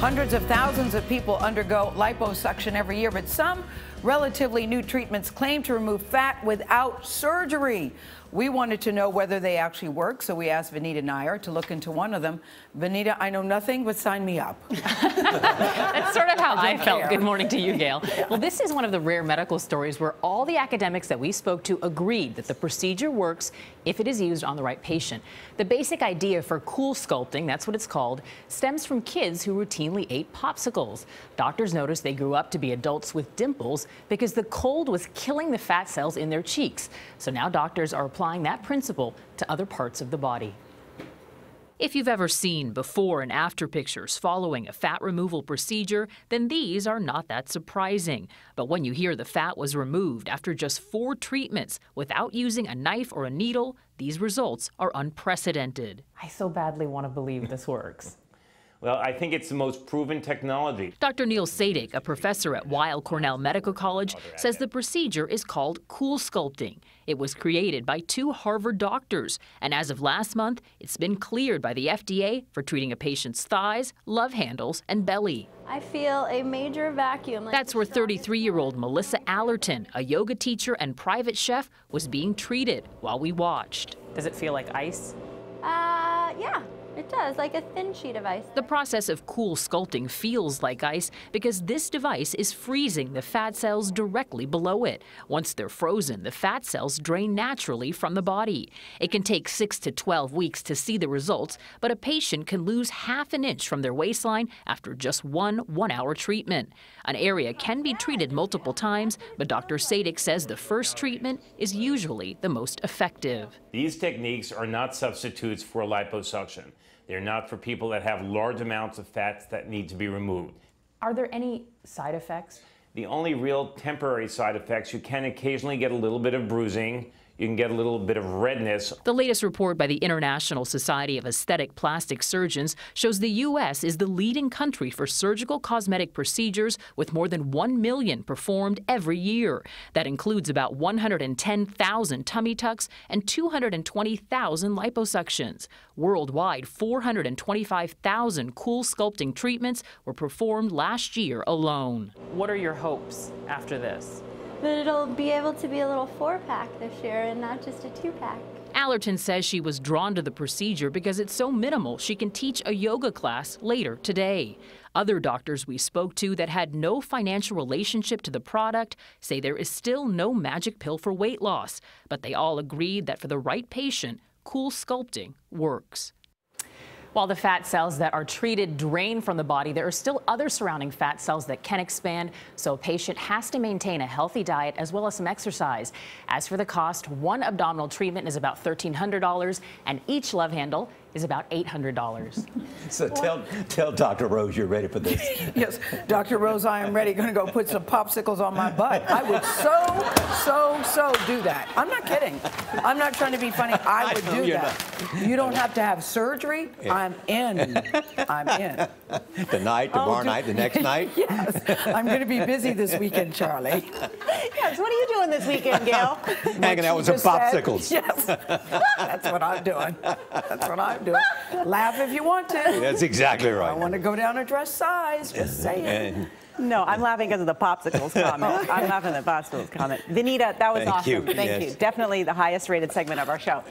Hundreds of thousands of people undergo liposuction every year, but some relatively new treatments claim to remove fat without surgery. We wanted to know whether they actually work, so we asked Vanita Nair to look into one of them. Vanita, I know nothing, but sign me up. That's sort of how I felt. Good morning to you, Gail. Yeah. Well, this is one of the rare medical stories where all the academics that we spoke to agreed that the procedure works if it is used on the right patient. The basic idea for Coolsculpting, that's what it's called, stems from kids who routinely ate popsicles. Doctors noticed they grew up to be adults with dimples because the cold was killing the fat cells in their cheeks. So now doctors are applying that principle to other parts of the body. If you've ever seen before and after pictures following a fat removal procedure, then these are not that surprising. But when you hear the fat was removed after just 4 treatments without using a knife or a needle, these results are unprecedented. I so badly want to believe this works. Well, I think it's the most proven technology. Dr. Neil Sadik, a professor at Weill Cornell Medical College, says the procedure is called Coolsculpting. It was created by 2 Harvard doctors, and as of last month, it's been cleared by the FDA for treating a patient's thighs, love handles, and belly. I feel a major vacuum. That's where 33-year-old Melissa Allerton, a yoga teacher and private chef, was being treated while we watched. Does it feel like ice? Yeah. It does, like a thin sheet of ice. The process of Coolsculpting feels like ice because this device is freezing the fat cells directly below it. Once they're frozen, the fat cells drain naturally from the body. It can take 6 to 12 weeks to see the results, but a patient can lose half an inch from their waistline after just one 1-hour treatment. An area can be treated multiple times, but Dr. Sadik says the first treatment is usually the most effective. These techniques are not substitutes for liposuction. They're not for people that have large amounts of fats that need to be removed. Are there any side effects? The only real temporary side effects, you can occasionally get a little bit of bruising. You can get a little bit of redness. The latest report by the International Society of Aesthetic Plastic Surgeons shows the U.S. is the leading country for surgical cosmetic procedures with more than 1 million performed every year. That includes about 110,000 tummy tucks and 220,000 liposuctions. Worldwide, 425,000 Coolsculpting treatments were performed last year alone. What are your hopes after this? But it'll be able to be a little 4-pack this year and not just a 2-pack. Allerton says she was drawn to the procedure because it's so minimal she can teach a yoga class later today. Other doctors we spoke to that had no financial relationship to the product say there is still no magic pill for weight loss, but they all agreed that for the right patient, Coolsculpting works. While the fat cells that are treated drain from the body, there are still other surrounding fat cells that can expand, so a patient has to maintain a healthy diet as well as some exercise. As for the cost, one abdominal treatment is about $1,300, and each love handle is about $800. So tell Dr. Rose you're ready for this. Yes, Dr. Rose, I am ready. Going to go put some popsicles on my butt. I would so do that. I'm not kidding. I'm not trying to be funny. I would do that. You don't have to have surgery. Yeah. I'm in. I'm in. Tonight, tomorrow night, the next night? Yes. I'm going to be busy this weekend, Charlie. Yes, what are you doing this weekend, Gail? Hanging out with some popsicles. Yes. That's what I'm doing. That's what I'm doing. Laugh if you want to. That's exactly right. I want to go down a dress size. Just saying. No, I'm laughing because of the popsicles comment. I'm laughing at the popsicles comment. Vanita, that was awesome. Thank you. Definitely the highest rated segment of our show.